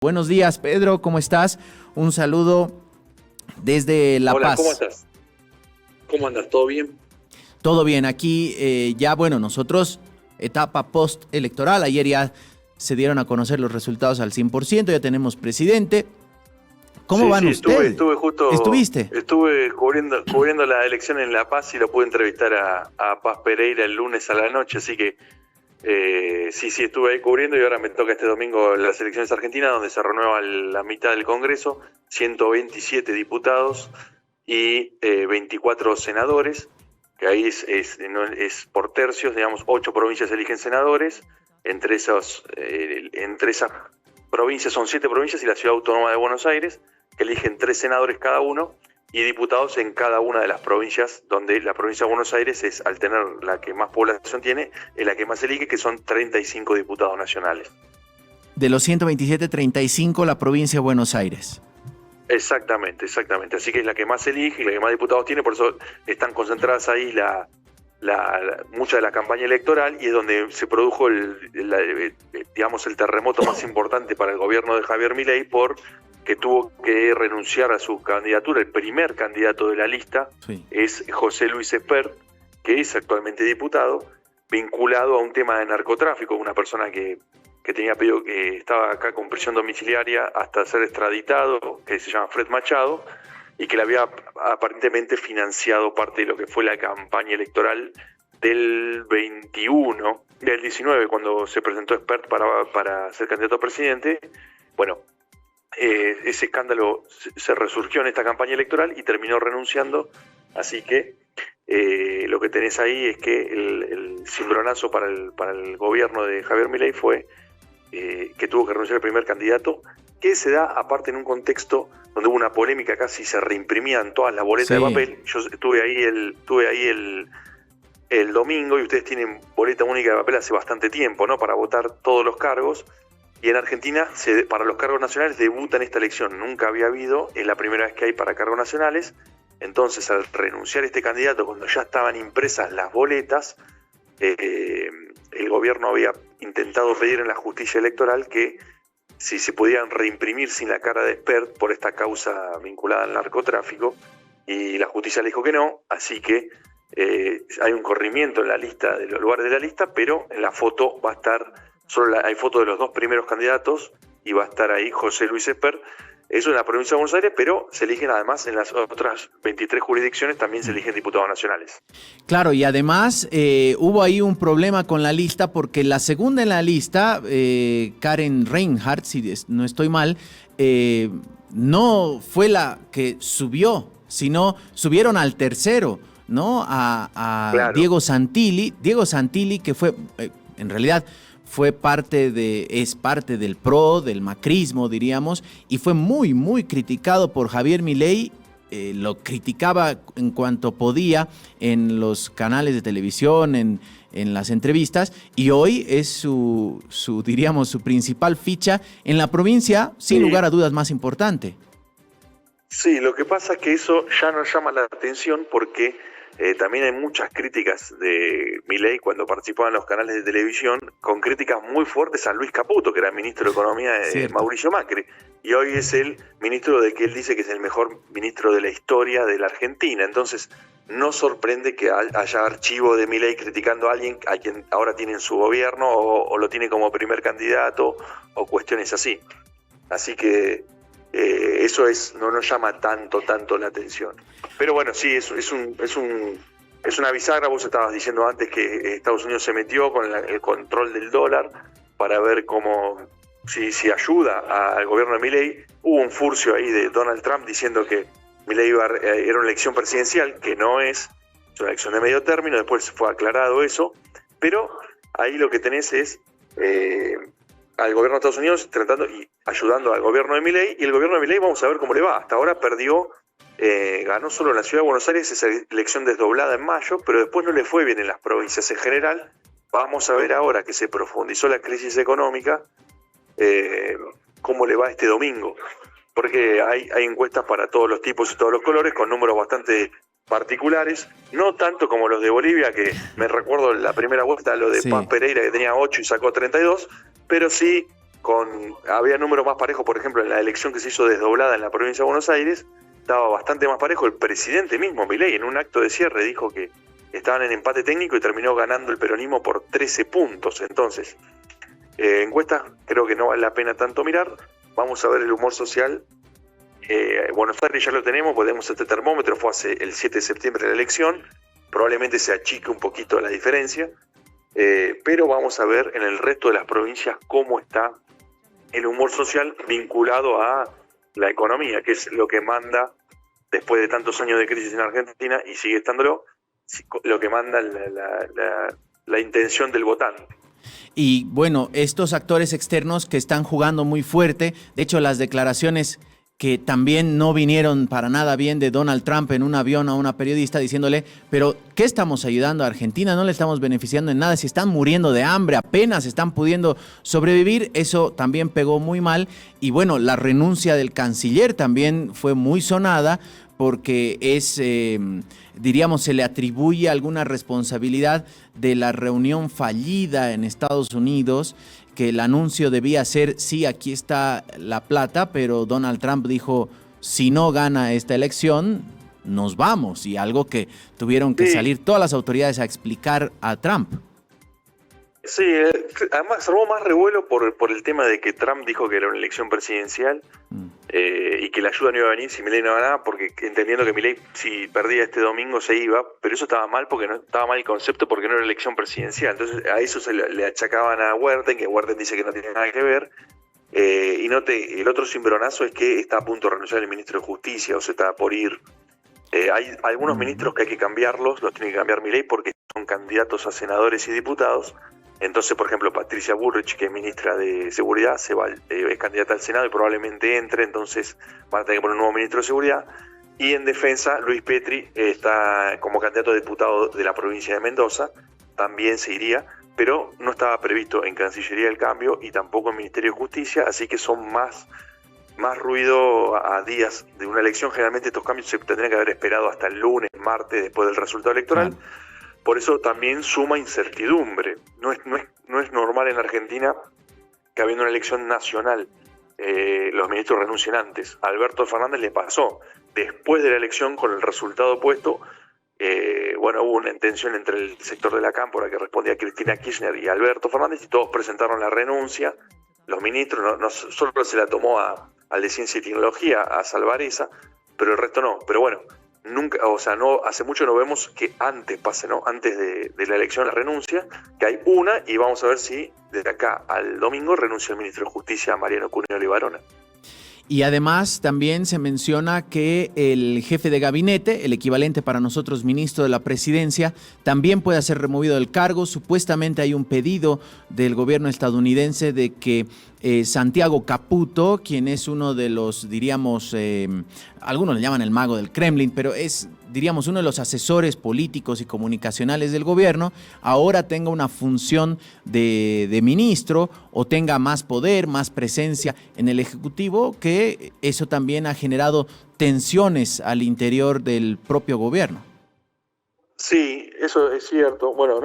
Buenos días, Pedro, ¿cómo estás? Un saludo desde La Paz. Hola, ¿cómo estás? ¿Cómo andas? ¿Todo bien? Todo bien, aquí nosotros, etapa post-electoral, ayer ya se dieron a conocer los resultados al 100%, ya tenemos presidente. ¿Cómo van ustedes? Estuve cubriendo la elección en La Paz y lo pude entrevistar a Paz Pereira el lunes a la noche, así que sí, estuve ahí cubriendo y ahora me toca este domingo las elecciones argentinas, donde se renueva la mitad del Congreso, 127 diputados y 24 senadores, que ahí es por tercios, digamos, 8 provincias eligen senadores, entre esas provincias son 7 provincias y la Ciudad Autónoma de Buenos Aires, que eligen 3 senadores cada uno, y diputados en cada una de las provincias, donde la provincia de Buenos Aires es, al tener la que más población tiene, es la que más elige, que son 35 diputados nacionales. De los 127, 35 la provincia de Buenos Aires. Exactamente. Así que es la que más elige y la que más diputados tiene, por eso están concentradas ahí mucha de la campaña electoral, y es donde se produjo el terremoto más importante para el gobierno de Javier Milei, que tuvo que renunciar a su candidatura. El primer candidato de la lista es José Luis Espert, que es actualmente diputado, vinculado a un tema de narcotráfico, una persona que tenía pedido, que estaba acá con prisión domiciliaria hasta ser extraditado, que se llama Fred Machado, y que le había aparentemente financiado parte de lo que fue la campaña electoral del 19, cuando se presentó Espert para ser candidato a presidente. Bueno, ese escándalo se resurgió en esta campaña electoral y terminó renunciando, así que lo que tenés ahí es que el cimbronazo para el gobierno de Javier Milei fue que tuvo que renunciar el primer candidato, que se da aparte en un contexto donde hubo una polémica, casi se reimprimían todas las boletas de papel. Yo estuve ahí el domingo, y ustedes tienen boleta única de papel hace bastante tiempo, ¿no?, para votar todos los cargos. Y en Argentina, para los cargos nacionales, debuta en esta elección. Nunca había habido, es la primera vez que hay para cargos nacionales. Entonces, al renunciar este candidato, cuando ya estaban impresas las boletas, el gobierno había intentado pedir en la justicia electoral que si se podían reimprimir sin la cara de Espert por esta causa vinculada al narcotráfico, y la justicia le dijo que no, así que hay un corrimiento en la lista, de los lugares de la lista, pero en la foto va a estar... hay fotos de los 2 primeros candidatos y va a estar ahí José Luis Espert. Eso en la provincia de Buenos Aires, pero se eligen además en las otras 23 jurisdicciones, también se eligen diputados nacionales. Claro, y además hubo ahí un problema con la lista, porque la segunda en la lista, Karen Reinhardt, si no estoy mal, no fue la que subió, sino subieron al tercero, ¿no? Claro. Diego Santilli, que fue, en realidad... es parte del PRO, del macrismo, diríamos, y fue muy, muy criticado por Javier Milei. Lo criticaba en cuanto podía en los canales de televisión, en las entrevistas, y hoy es su principal ficha en la provincia, sin lugar a dudas, más importante. Sí, lo que pasa es que eso ya nos llama la atención porque... también hay muchas críticas de Milei cuando participaba en los canales de televisión, con críticas muy fuertes a Luis Caputo, que era ministro de Economía de Mauricio Macri, y hoy es el ministro de que él dice que es el mejor ministro de la historia de la Argentina. Entonces no sorprende que haya archivo de Milei criticando a alguien a quien ahora tiene en su gobierno o lo tiene como primer candidato o cuestiones así. Así que eso no nos llama tanto la atención. Pero bueno, sí, es una bisagra. Vos estabas diciendo antes que Estados Unidos se metió con el control del dólar para ver si ayuda al gobierno de Milei. Hubo un furcio ahí de Donald Trump diciendo que Milei era una elección presidencial, que no es una elección de medio término. Después fue aclarado eso, pero ahí lo que tenés es al gobierno de Estados Unidos tratando y ayudando al gobierno de Milei, y el gobierno de Milei vamos a ver cómo le va. Hasta ahora ganó solo en la Ciudad de Buenos Aires, esa elección desdoblada en mayo, pero después no le fue bien en las provincias en general. Vamos a ver ahora que se profundizó la crisis económica, cómo le va este domingo, porque hay encuestas para todos los tipos y todos los colores, con números bastante particulares, no tanto como los de Bolivia, que me recuerdo la primera vuelta, lo de Paz Pereira, que tenía 8 y sacó 32, pero sí había números más parejos, por ejemplo, en la elección que se hizo desdoblada en la provincia de Buenos Aires, estaba bastante más parejo. El presidente mismo, Milei, en un acto de cierre dijo que estaban en empate técnico y terminó ganando el peronismo por 13 puntos. Entonces, encuestas creo que no vale la pena tanto mirar. Vamos a ver el humor social. Buenos Aires ya lo tenemos, podemos este termómetro, fue hace el 7 de septiembre de la elección, probablemente se achique un poquito la diferencia, pero vamos a ver en el resto de las provincias cómo está el humor social vinculado a la economía, que es lo que manda, después de tantos años de crisis en Argentina, y sigue estándolo, lo que manda la intención del votante. Y bueno, estos actores externos que están jugando muy fuerte, de hecho las declaraciones que también no vinieron para nada bien de Donald Trump en un avión a una periodista diciéndole, pero ¿qué estamos ayudando a Argentina? No le estamos beneficiando en nada, si están muriendo de hambre, apenas están pudiendo sobrevivir, eso también pegó muy mal. Y bueno, la renuncia del canciller también fue muy sonada porque diríamos, se le atribuye alguna responsabilidad de la reunión fallida en Estados Unidos, que el anuncio debía ser, sí, aquí está la plata, pero Donald Trump dijo, si no gana esta elección, nos vamos, y algo que tuvieron que salir todas las autoridades a explicar a Trump. Sí, además se armó más revuelo por el tema de que Trump dijo que era una elección presidencial y que la ayuda no iba a venir si Milei no ganaba, porque entendiendo que Milei si perdía este domingo se iba, pero eso estaba mal porque no estaba mal el concepto, porque no era elección presidencial. Entonces a eso se le achacaban a Werten, que Werten dice que no tiene nada que ver. El otro cimbronazo es que está a punto de renunciar el ministro de Justicia, o se está por ir. Hay algunos ministros que hay que cambiarlos, los tiene que cambiar Milei porque son candidatos a senadores y diputados. Entonces, por ejemplo, Patricia Bullrich, que es ministra de Seguridad, es candidata al Senado y probablemente entre, entonces van a tener que poner un nuevo ministro de Seguridad. Y en defensa, Luis Petri está como candidato a diputado de la provincia de Mendoza, también se iría, pero no estaba previsto en Cancillería el cambio y tampoco en Ministerio de Justicia, así que son más ruido a días de una elección. Generalmente estos cambios se tendrían que haber esperado hasta el lunes, martes, después del resultado electoral. Por eso también suma incertidumbre. No es normal en Argentina que habiendo una elección nacional los ministros renuncien antes. A Alberto Fernández le pasó. Después de la elección, con el resultado opuesto, hubo una tensión entre el sector de la cámpora que respondía a Cristina Kirchner y Alberto Fernández, y todos presentaron la renuncia. Los ministros no solo se la tomó al de Ciencia y Tecnología, a Salvareza, pero el resto no. Pero bueno, hace mucho no vemos que antes pase, ¿no? Antes de la elección la renuncia, que hay una, y vamos a ver si desde acá al domingo renuncia el ministro de Justicia, Mariano Cunioli Barona. Y además también se menciona que el jefe de gabinete, el equivalente para nosotros ministro de la presidencia, también puede ser removido del cargo. Supuestamente hay un pedido del gobierno estadounidense de que Santiago Caputo, quien es uno de los, diríamos, algunos le llaman el mago del Kremlin, pero es, diríamos, uno de los asesores políticos y comunicacionales del gobierno, ahora tenga una función de ministro o tenga más poder, más presencia en el Ejecutivo, que eso también ha generado tensiones al interior del propio gobierno. Sí, eso es cierto. Bueno,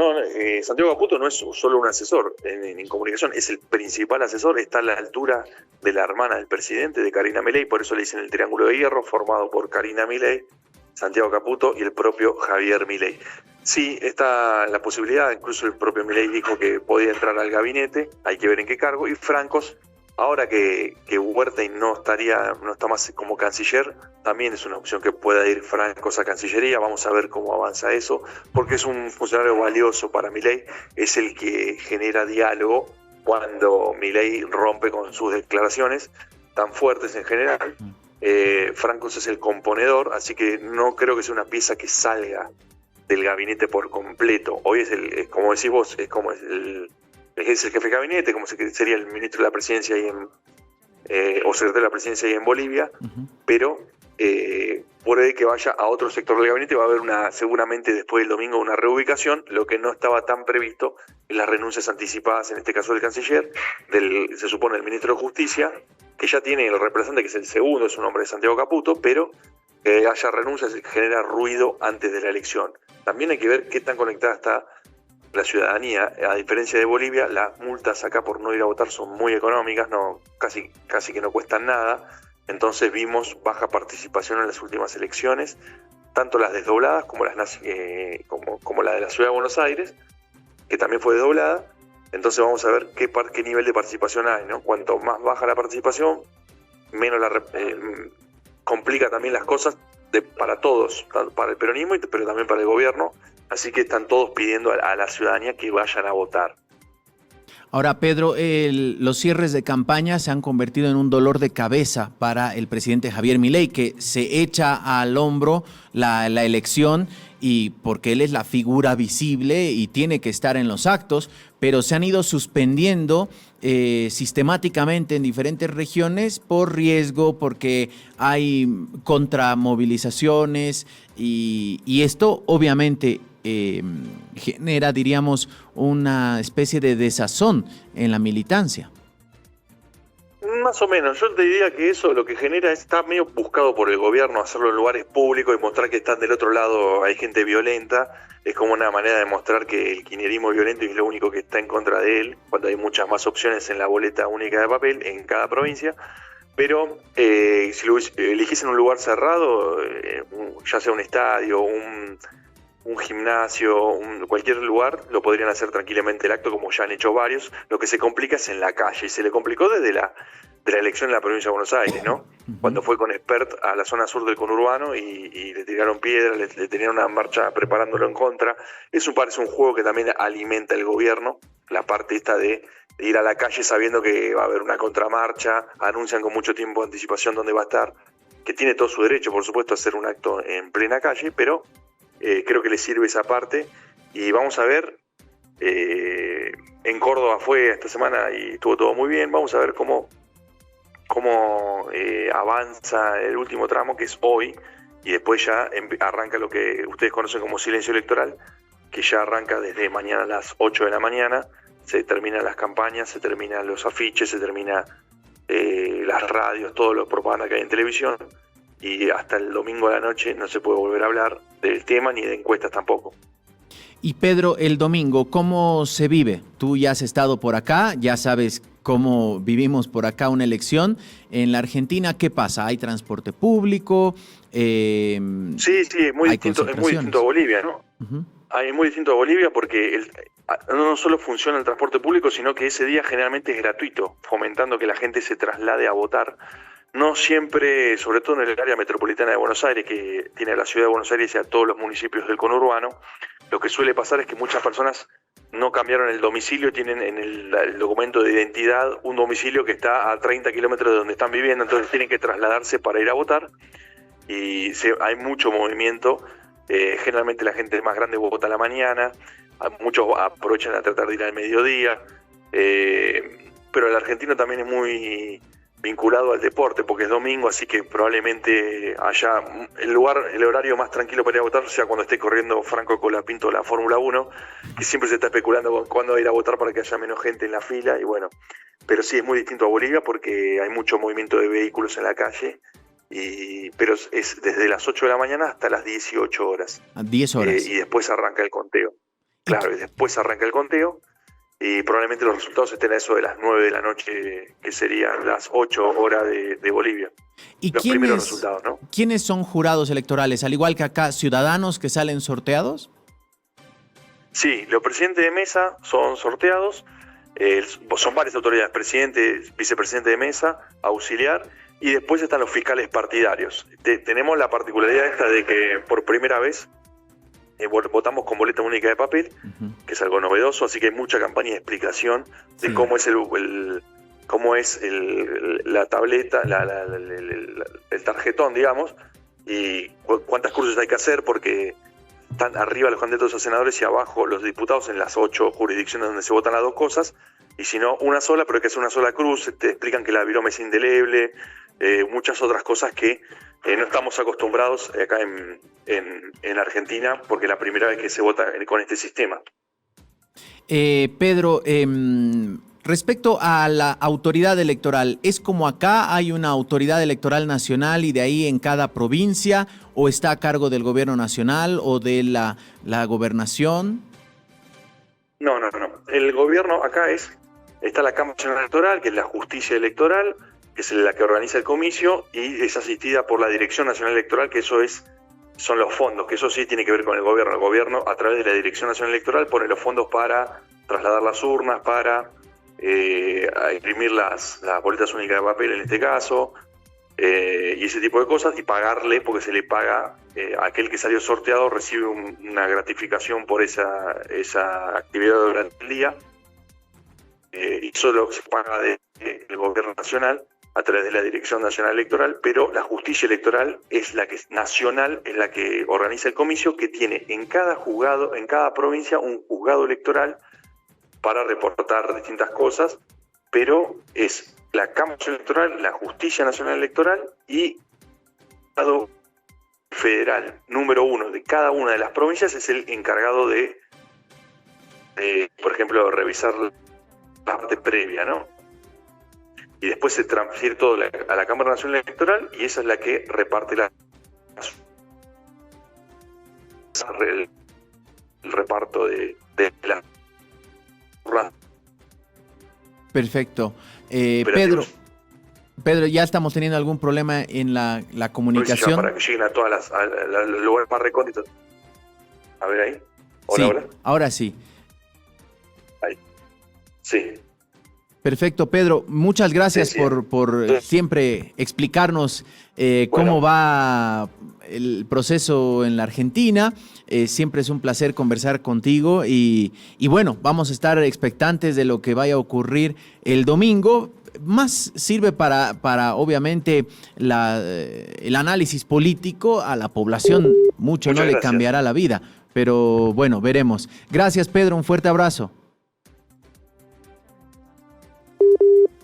Santiago Caputo no es solo un asesor en comunicación, es el principal asesor, está a la altura de la hermana del presidente, de Karina Milei, por eso le dicen el Triángulo de Hierro, formado por Karina Milei, Santiago Caputo y el propio Javier Milei. Sí, está la posibilidad, incluso el propio Milei dijo que podía entrar al gabinete, hay que ver en qué cargo, y Francos, ahora que Werten no está más como canciller, también es una opción que pueda ir Francos a Cancillería. Vamos a ver cómo avanza eso, porque es un funcionario valioso para Milei, es el que genera diálogo cuando Milei rompe con sus declaraciones tan fuertes en general. Francos es el componedor, así que no creo que sea una pieza que salga del gabinete por completo. Hoy es como decís vos, es el jefe de gabinete, como sería el ministro de la presidencia o secretario de la presidencia ahí en Bolivia, pero puede que vaya a otro sector del gabinete. Va a haber seguramente después del domingo una reubicación. Lo que no estaba tan previsto es las renuncias anticipadas, en este caso del canciller, se supone el ministro de Justicia, que ya tiene el representante, que es el segundo, es un hombre de Santiago Caputo, pero haya renuncias genera ruido antes de la elección. También hay que ver qué tan conectada está la ciudadanía. A diferencia de Bolivia, las multas acá por no ir a votar son muy económicas, casi que no cuestan nada. Entonces vimos baja participación en las últimas elecciones, tanto las desdobladas como como la de la Ciudad de Buenos Aires, que también fue desdoblada. Entonces vamos a ver qué nivel de participación hay, ¿no? Cuanto más baja la participación, menos complica también las cosas para todos, para el peronismo, pero también para el gobierno. Así que están todos pidiendo a la ciudadanía que vayan a votar. Ahora, Pedro, los cierres de campaña se han convertido en un dolor de cabeza para el presidente Javier Milei, que se echa al hombro la elección, y porque él es la figura visible y tiene que estar en los actos, pero se han ido suspendiendo sistemáticamente en diferentes regiones por riesgo, porque hay contramovilizaciones y esto obviamente genera, diríamos, una especie de desazón en la militancia. Más o menos, yo te diría que eso lo que genera está medio buscado por el gobierno, hacerlo en lugares públicos y mostrar que están del otro lado, hay gente violenta. Es como una manera de mostrar que el kirchnerismo es violento y es lo único que está en contra de él, cuando hay muchas más opciones en la boleta única de papel en cada provincia. Pero si lo eligiesen un lugar cerrado, ya sea un estadio, un gimnasio, cualquier lugar, lo podrían hacer tranquilamente el acto, como ya han hecho varios. Lo que se complica es en la calle, y se le complicó desde la elección en la provincia de Buenos Aires, ¿no? Cuando fue con Expert a la zona sur del conurbano y le tiraron piedras, le tenían una marcha preparándolo en contra. Eso parece un juego que también alimenta el gobierno, la parte esta de ir a la calle sabiendo que va a haber una contramarcha, anuncian con mucho tiempo de anticipación dónde va a estar, que tiene todo su derecho, por supuesto, a hacer un acto en plena calle, pero creo que le sirve esa parte. Y vamos a ver, en Córdoba fue esta semana y estuvo todo muy bien. Vamos a ver cómo avanza el último tramo, que es hoy, y después ya arranca lo que ustedes conocen como silencio electoral, que ya arranca desde mañana a las 8 de la mañana. Se terminan las campañas, se terminan los afiches, se termina las radios, todo lo propaganda que hay en televisión, y hasta el domingo a la noche no se puede volver a hablar del tema ni de encuestas tampoco. Y Pedro, el domingo, ¿cómo se vive? Tú ya has estado por acá, ya sabes cómo vivimos por acá una elección. En la Argentina, ¿qué pasa? ¿Hay transporte público? Sí, es muy distinto a Bolivia, ¿no? Uh-huh. Es muy distinto a Bolivia porque no solo funciona el transporte público, sino que ese día generalmente es gratuito, fomentando que la gente se traslade a votar. No siempre, sobre todo en el área metropolitana de Buenos Aires, que tiene a la ciudad de Buenos Aires y a todos los municipios del conurbano, lo que suele pasar es que muchas personas no cambiaron el domicilio, tienen en el documento de identidad un domicilio que está a 30 kilómetros de donde están viviendo, entonces tienen que trasladarse para ir a votar, y hay mucho movimiento. Generalmente la gente más grande vota a la mañana, muchos aprovechan a tratar de ir al mediodía, pero el argentino también es muy vinculado al deporte porque es domingo, así que probablemente allá el horario más tranquilo para ir a votar sea cuando esté corriendo Franco Colapinto la Fórmula 1, que siempre se está especulando con cuándo ir a votar para que haya menos gente en la fila, y bueno, pero sí es muy distinto a Bolivia porque hay mucho movimiento de vehículos en la calle. Pero es desde las 8 de la mañana hasta las 18 horas. 10 horas. Y después arranca el conteo. Claro, y después arranca el conteo y probablemente los resultados estén a eso de las 9 de la noche, que serían las 8 horas de Bolivia. ¿Y los primeros resultados, ¿no? ¿Quiénes son jurados electorales? Al igual que acá, ¿ciudadanos que salen sorteados? Sí, los presidentes de mesa son sorteados. Son varias autoridades: presidente, vicepresidente de mesa, auxiliar. Y después están los fiscales partidarios. Tenemos la particularidad esta de que por primera vez votamos con boleta única de papel, que es algo novedoso, así que hay mucha campaña de explicación de cómo es la tableta, el tarjetón, digamos, y cuántas cruces hay que hacer, porque están arriba los candidatos a senadores y abajo los diputados en las 8 jurisdicciones donde se votan las dos cosas, y si no, una sola, pero hay que hacer una sola cruz. Te explican que la virome es indeleble, muchas otras cosas que no estamos acostumbrados acá en Argentina, porque es la primera vez que se vota con este sistema. Pedro, respecto a la autoridad electoral, ¿es como acá hay una autoridad electoral nacional y de ahí en cada provincia, o está a cargo del gobierno nacional o de la gobernación? No, no, no. El gobierno acá está la Cámara Nacional Electoral, que es la justicia electoral, que es la que organiza el comicio, y es asistida por la Dirección Nacional Electoral, que son los fondos, que eso sí tiene que ver con el gobierno. El gobierno, a través de la Dirección Nacional Electoral, pone los fondos para trasladar las urnas, para imprimir las boletas únicas de papel en este caso, y ese tipo de cosas, y pagarle, porque se le paga, aquel que salió sorteado recibe una gratificación por esa actividad durante el día, y solo se paga del gobierno nacional a través de la Dirección Nacional Electoral, pero la justicia electoral es la que es nacional, es la que organiza el comicio, que tiene en cada juzgado, en cada provincia, un juzgado electoral para reportar distintas cosas, pero es la Cámara Electoral, la Justicia Nacional Electoral y el Estado federal número 1 de cada una de las provincias es el encargado de por ejemplo, revisar la parte previa, ¿no? Y después se transfiere todo a la Cámara Nacional Electoral, y esa es la que reparte el reparto de la... Perfecto. Pedro, ya estamos teniendo algún problema en la comunicación. Para que lleguen a todas los lugares más recónditos. A ver ahí. Hola, sí, hola. Ahora sí. Ahí. Sí. Perfecto, Pedro. Muchas gracias por siempre explicarnos cómo va el proceso en la Argentina. Siempre es un placer conversar contigo y bueno, vamos a estar expectantes de lo que vaya a ocurrir el domingo. Más sirve para obviamente el análisis político. A la población mucho no le cambiará la vida, pero bueno, veremos. Gracias, Pedro, un fuerte abrazo.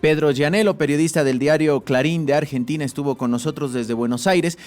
Pedro Gianello, periodista del diario Clarín de Argentina, estuvo con nosotros desde Buenos Aires.